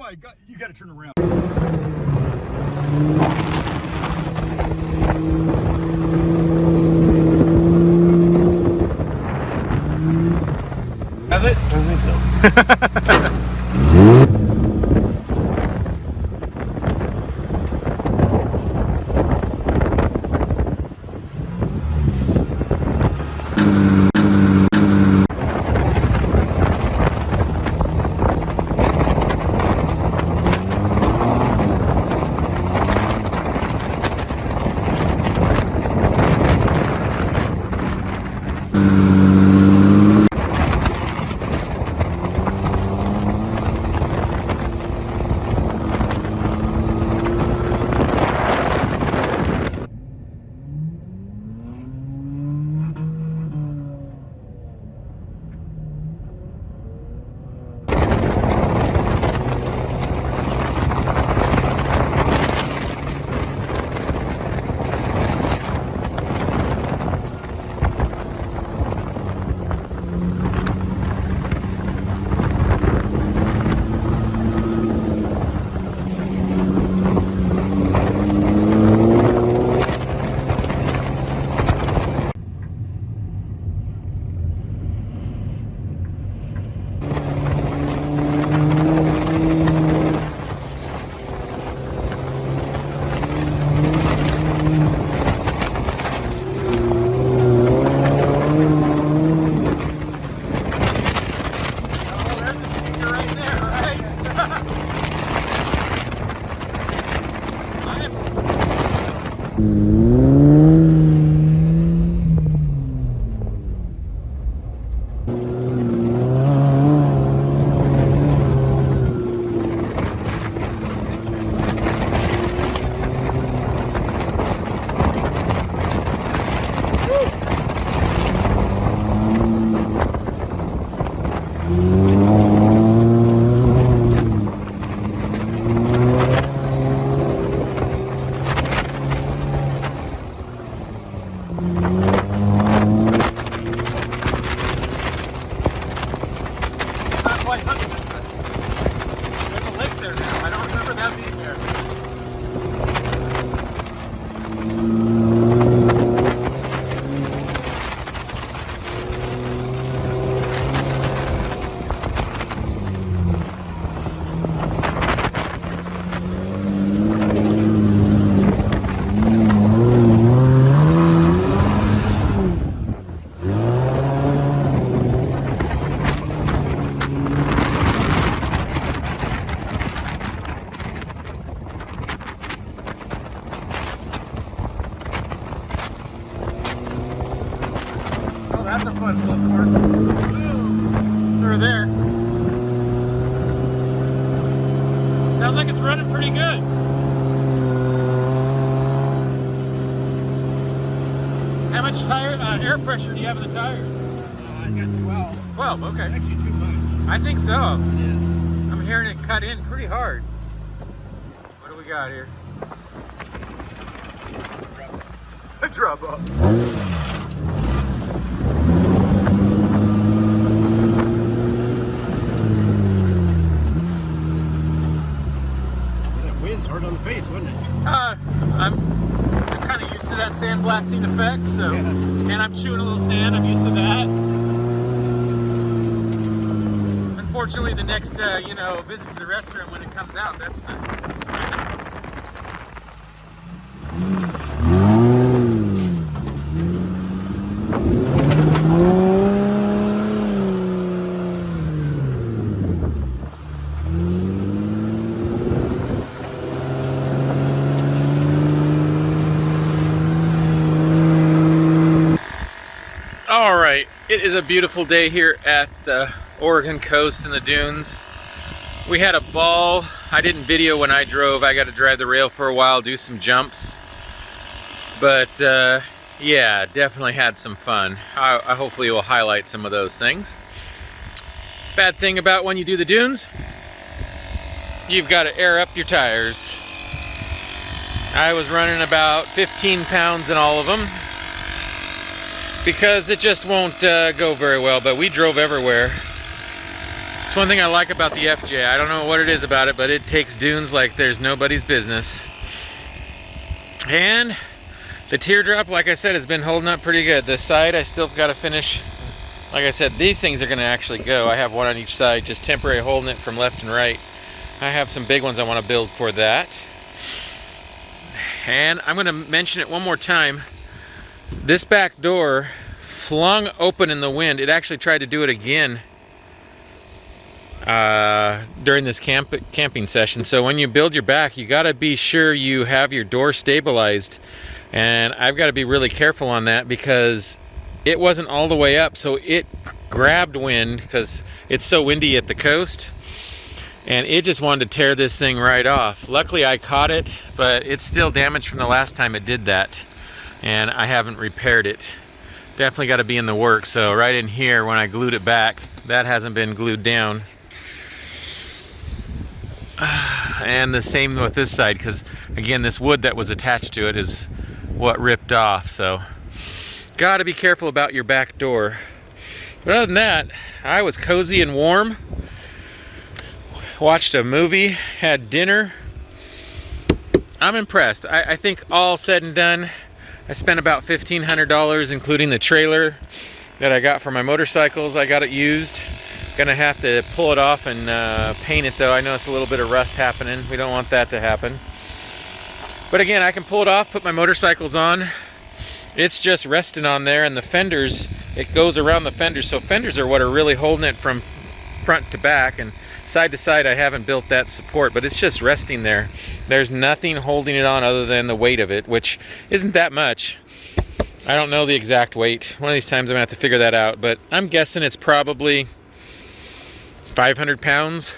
my God, you got to turn around. Has it? I think so. That's a fun little corn. They're there. Sounds like it's running pretty good. How much air pressure do you have in the tires? I got 12. 12, okay. Actually too much. I think so. It is. I'm hearing it cut in pretty hard. What do we got here? A drop up. Hard on the face, wasn't it? I'm kind of used to that sandblasting effect, so, Yeah. And I'm chewing a little sand, I'm used to that. Unfortunately, the next, visit to the restroom, when it comes out, that's the... Alright, it is a beautiful day here at the Oregon coast in the dunes. We had a ball. I didn't video when I drove. I got to drive the rail for a while, do some jumps. But yeah, definitely had some fun. I hopefully will highlight some of those things. Bad thing about when you do the dunes, you've got to air up your tires. I was running about 15 pounds in all of them, because it just won't go very well, but we drove everywhere. It's one thing I like about the FJ. I don't know what it is about it, but it takes dunes like there's nobody's business. And the teardrop, like I said, has been holding up pretty good. The side I still got to finish. Like I said, these things are going to actually go. I have one on each side, just temporary holding it from left and right. I have some big ones I want to build for that. And I'm going to mention it one more time. This back door flung open in the wind. It actually tried to do it again during this camping session. So when you build your back, you got to be sure you have your door stabilized. And I've got to be really careful on that because it wasn't all the way up, so it grabbed wind because it's so windy at the coast, and it just wanted to tear this thing right off. Luckily I caught it, but it's still damaged from the last time it did that, and I haven't repaired it. Definitely got to be in the works. So right in here when I glued it back, that hasn't been glued down. And the same with this side, because again this wood that was attached to it is what ripped off. So got to be careful about your back door. But other than that, I was cozy and warm. Watched a movie, had dinner. I'm impressed. I think all said and done, I spent about $1,500, including the trailer that I got for my motorcycles. I got it used. Gonna have to pull it off and paint it though. I noticed a little bit of rust happening. We don't want that to happen. But again, I can pull it off, put my motorcycles on. It's just resting on there, and the fenders, it goes around the fenders. So fenders are what are really holding it from front to back, and side to side I haven't built that support, but it's just resting there. There's nothing holding it on other than the weight of it, which isn't that much. I don't know the exact weight. One of these times I'm gonna have to figure that out, but I'm guessing it's probably 500 pounds.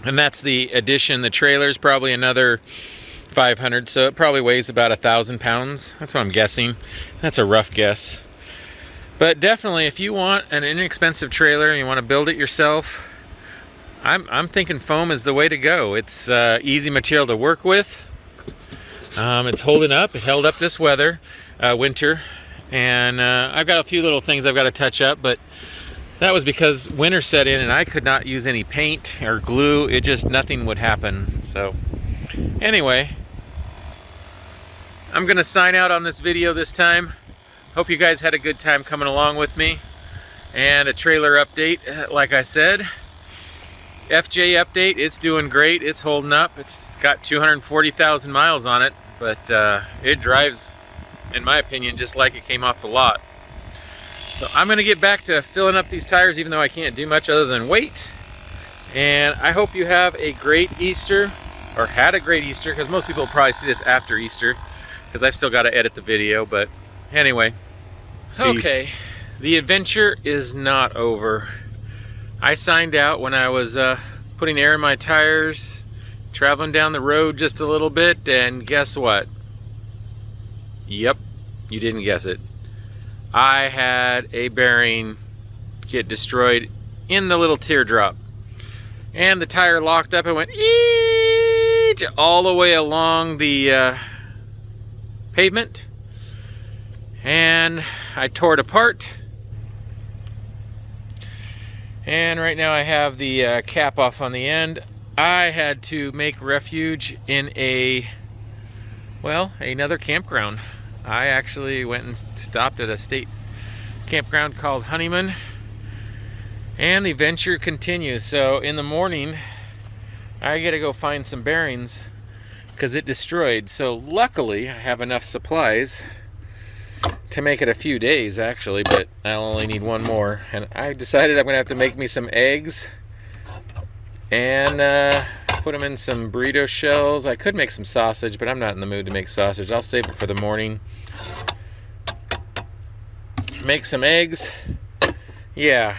And that's the addition. The trailer's probably another 500, so it probably weighs about 1,000 pounds. That's what I'm guessing. That's a rough guess. But definitely, if you want an inexpensive trailer and you want to build it yourself, I'm thinking foam is the way to go. It's easy material to work with. It's holding up. It held up this winter, and I've got a few little things I've got to touch up, but that was because winter set in and I could not use any paint or glue. It just, nothing would happen. So anyway, I'm gonna sign out on this video this time. Hope you guys had a good time coming along with me. And a trailer update, like I said. FJ update, it's doing great. It's holding up. It's got 240,000 miles on it, but it drives, in my opinion, just like it came off the lot. So I'm gonna get back to filling up these tires, even though I can't do much other than wait. And I hope you have a great Easter, or had a great Easter, because most people will probably see this after Easter, because I've still got to edit the video. But anyway, okay, the adventure is not over. I signed out when I was putting air in my tires, traveling down the road just a little bit, and guess what? Yep, you didn't guess it. I had a bearing get destroyed in the little teardrop, and the tire locked up and went all the way along the pavement, and I tore it apart. And right now I have the cap off on the end. I had to make refuge in another campground. I actually went and stopped at a state campground called Honeyman, and the adventure continues. So in the morning I gotta go find some bearings because it destroyed. So luckily I have enough supplies to make it a few days actually, but I'll only need one more. And I decided I'm gonna have to make me some eggs and put them in some burrito shells. I could make some sausage, but I'm not in the mood to make sausage. I'll save it for the morning. Make some eggs. Yeah.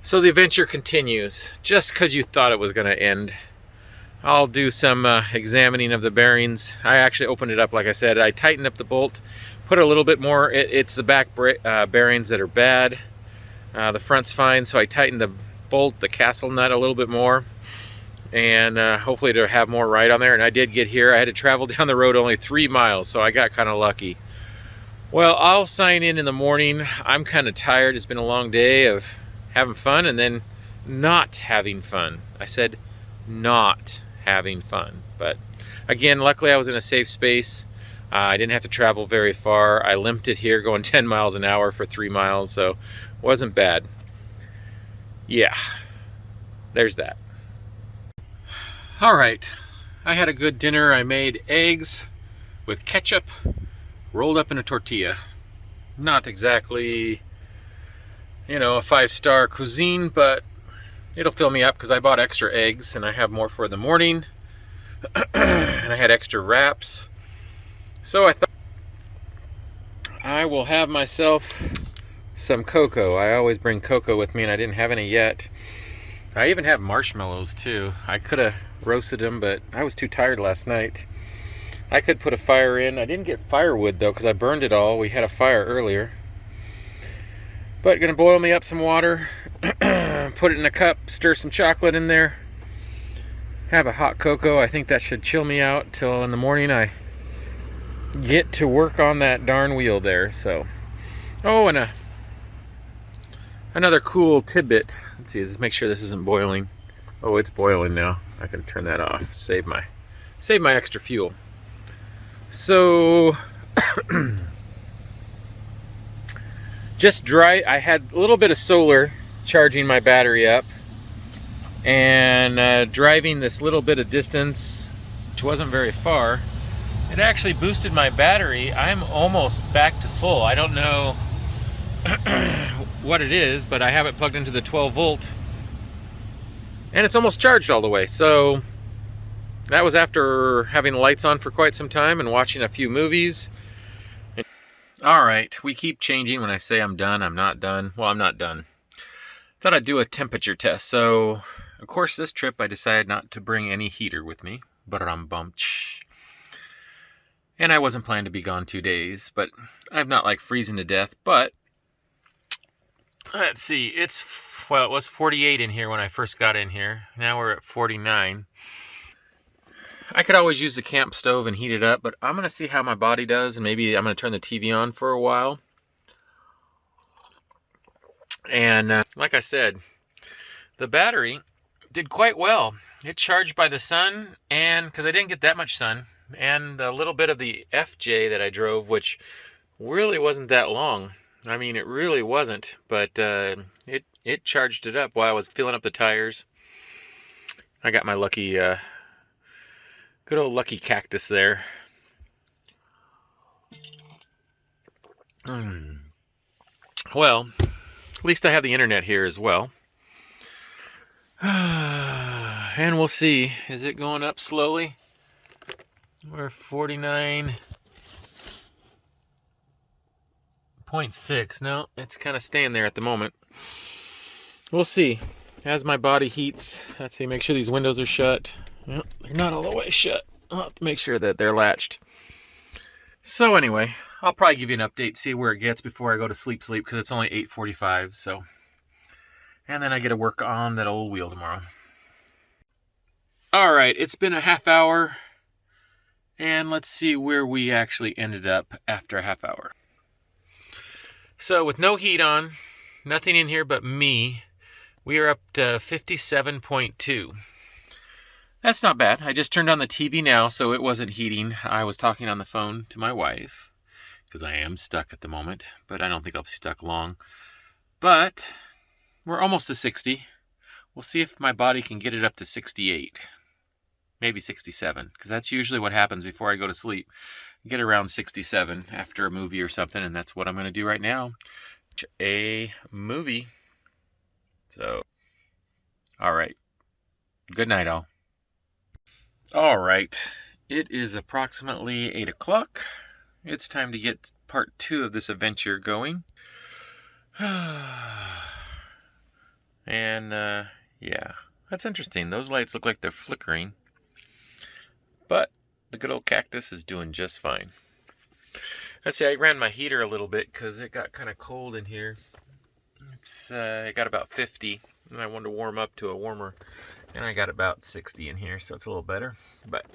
So the adventure continues. Just because you thought it was going to end. I'll do some examining of the bearings. I actually opened it up, like I said. I tightened up the bolt, put a little bit more. It's the back bearings that are bad. The front's fine, so I tightened the bolt, the castle nut a little bit more. And hopefully to have more ride on there. And I did get here. I had to travel down the road only 3 miles, so I got kind of lucky. Well, I'll sign in the morning. I'm kind of tired. It's been a long day of having fun and then not having fun. I said not having fun. But again, luckily I was in a safe space. I didn't have to travel very far. I limped it here going 10 miles an hour for 3 miles, so it wasn't bad. Yeah, there's that. All right, I had a good dinner. I made eggs with ketchup rolled up in a tortilla. Not exactly, you know, a 5-star cuisine, but it'll fill me up because I bought extra eggs and I have more for the morning. And I had extra wraps. So I thought I will have myself some cocoa. I always bring cocoa with me and I didn't have any yet. I even have marshmallows too. I could have roasted them, but I was too tired last night. I could put a fire in. I didn't get firewood though because I burned it all. We had a fire earlier. But gonna boil me up some water, put it in a cup, stir some chocolate in there, have a hot cocoa. I think that should chill me out till in the morning I get to work on that darn wheel there. So, oh, and another cool tidbit. Let's see, make sure this isn't boiling. Oh, it's boiling now. I can turn that off. Save my extra fuel. So just dry. I had a little bit of solar charging my battery up, and driving this little bit of distance, which wasn't very far, it actually boosted my battery. I'm almost back to full. I don't know what it is, but I have it plugged into the 12 volt and it's almost charged all the way. So that was after having the lights on for quite some time and watching a few movies. All right, we keep changing. When I say I'm done, I'm not done. Well, I'm not done. Thought I'd do a temperature test. So of course this trip I decided not to bring any heater with me. And I wasn't planning to be gone 2 days, but I'm not like freezing to death. But let's see, it was 48 in here when I first got in here. Now we're at 49. I could always use the camp stove and heat it up, but I'm going to see how my body does, and maybe I'm going to turn the TV on for a while. And like I said, the battery did quite well. It charged by the sun, and because I didn't get that much sun, and a little bit of the FJ that I drove, which really wasn't that long. I mean, it really wasn't, but it charged it up while I was filling up the tires. I got my lucky, good old lucky cactus there. Well, at least I have the internet here as well. And we'll see. Is it going up slowly? We're 49.6. No, it's kind of staying there at the moment. We'll see. As my body heats, let's see, make sure these windows are shut. Well, they're not all the way shut. I'll have to make sure that they're latched. So anyway, I'll probably give you an update, see where it gets before I go to sleep, because it's only 8:45, so. And then I get to work on that old wheel tomorrow. All right, it's been a half hour. And let's see where we actually ended up after a half hour. So with no heat on, nothing in here but me, we are up to 57.2. That's not bad. I just turned on the TV now, so it wasn't heating. I was talking on the phone to my wife, because I am stuck at the moment, but I don't think I'll be stuck long. But we're almost to 60. We'll see if my body can get it up to 68. Maybe 67, because that's usually what happens before I go to sleep. I get around 67 after a movie or something, and that's what I'm going to do right now. A movie. So, all right. Good night, all. All right. It is approximately 8 o'clock. It's time to get part 2 of this adventure going. And, yeah. That's interesting. Those lights look like they're flickering. But the good old cactus is doing just fine. Let's see, I ran my heater a little bit because it got kind of cold in here. It got about 50, and I wanted to warm up to a warmer, and I got about 60 in here, so it's a little better. But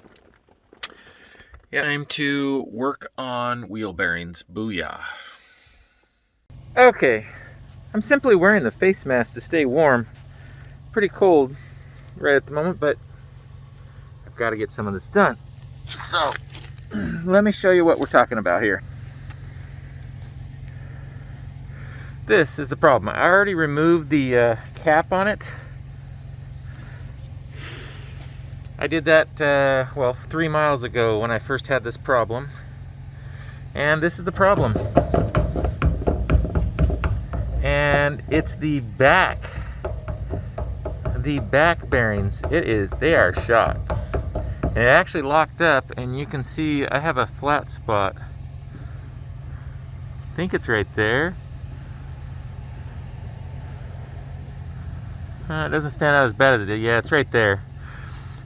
yeah, time to work on wheel bearings. Booyah. Okay, I'm simply wearing the face mask to stay warm. Pretty cold right at the moment, but I've got to get some of this done. So, let me show you what we're talking about here. This is the problem. I already removed the cap on it. I did that, well, 3 miles ago when I first had this problem. And this is the problem. And it's the back bearings. They are shot. And it actually locked up, and you can see I have a flat spot. I think it's right there. It doesn't stand out as bad as it did. Yeah, it's right there,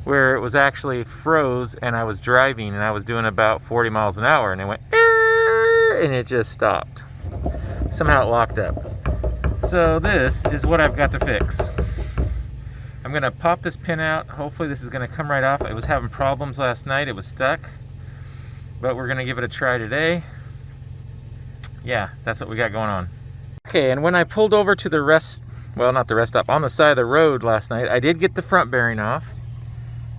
where it was actually froze, and I was driving, and I was doing about 40 miles an hour, and it went, and it just stopped. Somehow it locked up. So this is what I've got to fix. I'm gonna pop this pin out. Hopefully this is gonna come right off. It was having problems last night. It was stuck, but we're gonna give it a try today. Yeah, that's what we got going on. Okay, and when I pulled over to the rest, well, not the rest stop, on the side of the road last night, I did get the front bearing off,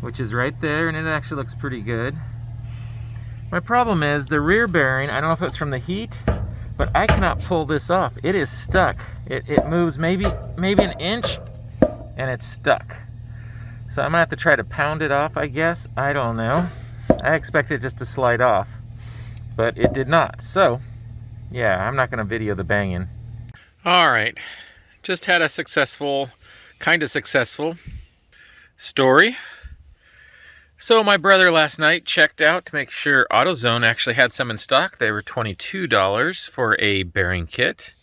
which is right there, and it actually looks pretty good. My problem is the rear bearing. I don't know if it's from the heat, but I cannot pull this off. It is stuck. It moves maybe an inch, and it's stuck. So I'm gonna have to try to pound it off, I guess. I don't know. I expected it just to slide off, but it did not. So yeah, I'm not gonna video the banging. All right, just had a kind of successful story. So my brother last night checked out to make sure AutoZone actually had some in stock. They were $22 for a bearing kit.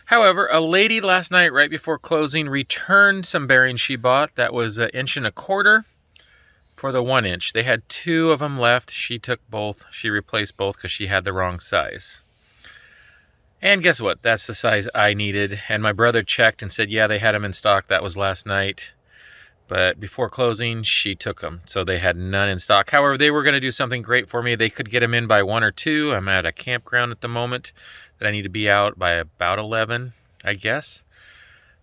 However, a lady last night right before closing returned some bearings she bought. That was 1 1/4 inches for the 1 inch. They had 2 of them left. She took both. She replaced both because she had the wrong size. And guess what? That's the size I needed. And my brother checked and said, yeah, they had them in stock. That was last night. But before closing, she took them. So they had none in stock. However, they were going to do something great for me. They could get them in by 1 or 2. I'm at a campground at the moment that I need to be out by about 11, I guess.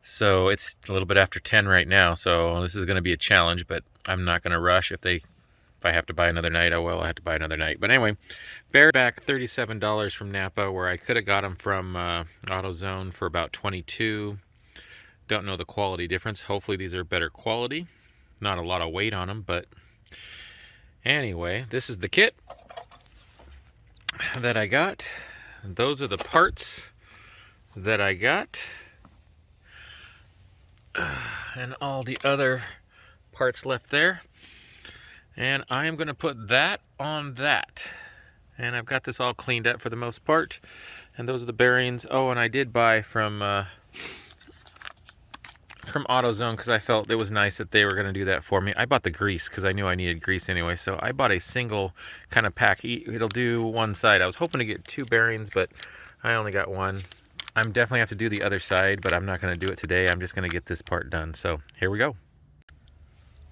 So it's a little bit after 10 right now. So this is going to be a challenge, but I'm not going to rush. If I have to buy another night, oh well, I have to buy another night. But anyway, bear back $37 from Napa, where I could have got them from AutoZone for about $22. Don't know the quality difference. Hopefully these are better quality. Not a lot of weight on them, but anyway, this is the kit that I got. Those are the parts that I got. And all the other parts left there. And I am going to put that on that. And I've got this all cleaned up for the most part. And those are the bearings. Oh, and I did buy from AutoZone because I felt it was nice that they were going to do that for me. I bought the grease because I knew I needed grease anyway. So I bought a single kind of pack. It'll do one side. I was hoping to get 2 bearings, but I only got 1. I'm definitely have to do the other side, but I'm not going to do it today. I'm just going to get this part done. So here we go.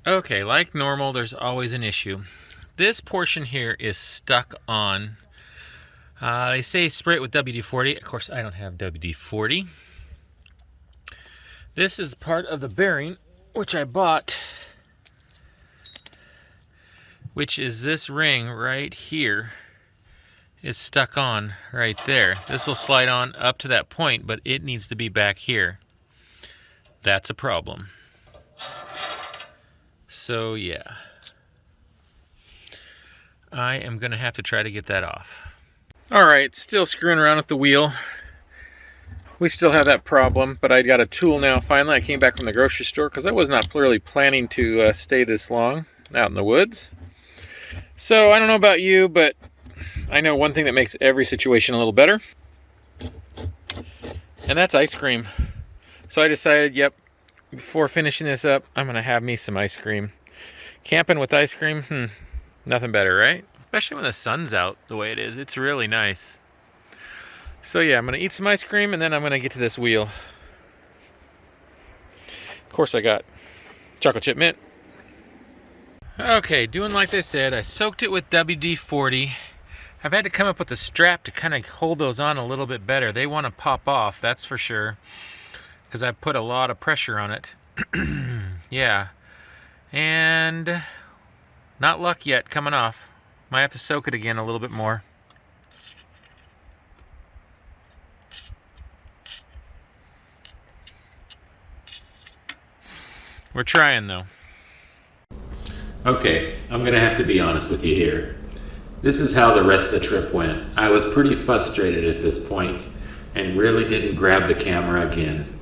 Okay, like normal, there's always an issue. This portion here is stuck on. They say spray it with WD-40. Of course, I don't have WD-40. This is part of the bearing, which I bought, which is this ring right here. It's stuck on right there. This will slide on up to that point, but it needs to be back here. That's a problem. So yeah, I am gonna have to try to get that off. All right, still screwing around with the wheel. We still have that problem, but I got a tool now. Finally, I came back from the grocery store because I was not really planning to stay this long out in the woods. So I don't know about you, but I know one thing that makes every situation a little better, and that's ice cream. So I decided, yep, before finishing this up, I'm gonna have me some ice cream. Camping with ice cream, nothing better, right? Especially when the sun's out the way it is. It's really nice. So yeah, I'm gonna eat some ice cream and then I'm gonna get to this wheel. Of course I got chocolate chip mint. Okay, doing like they said, I soaked it with WD-40. I've had to come up with a strap to kind of hold those on a little bit better. They want to pop off, that's for sure, because I've put a lot of pressure on it. Yeah, and not luck yet coming off. Might have to soak it again a little bit more. We're trying though. Okay, I'm gonna have to be honest with you here. This is how the rest of the trip went. I was pretty frustrated at this point and really didn't grab the camera again.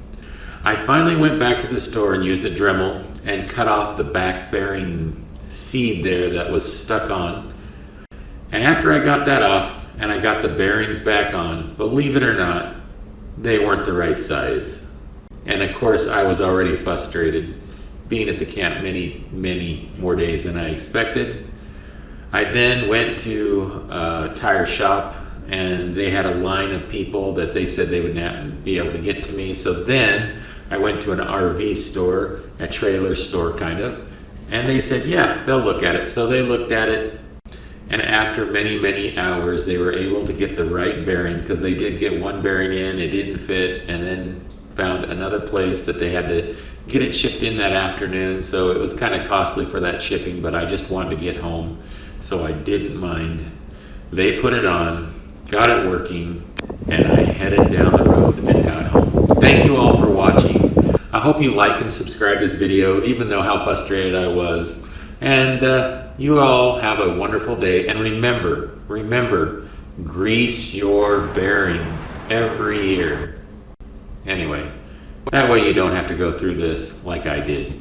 I finally went back to the store and used a Dremel and cut off the back bearing seed there that was stuck on. And after I got that off and I got the bearings back on, believe it or not, they weren't the right size. And of course I was already frustrated being at the camp many more days than I expected. I then went to a tire shop and they had a line of people that they said they would not be able to get to me. So then I went to an RV store, a trailer store kind of, and they said, yeah, they'll look at it. So they looked at it, and after many hours, they were able to get the right bearing, because they did get one bearing in, it didn't fit, and then found another place that they had to get it shipped in that afternoon. So it was kind of costly for that shipping, but I just wanted to get home, so I didn't mind. They put it on, got it working, and I headed down the road and got home. Thank you all for watching. I hope you like and subscribe to this video, even though how frustrated I was. And you all have a wonderful day. And remember, grease your bearings every year. Anyway, that way you don't have to go through this like I did.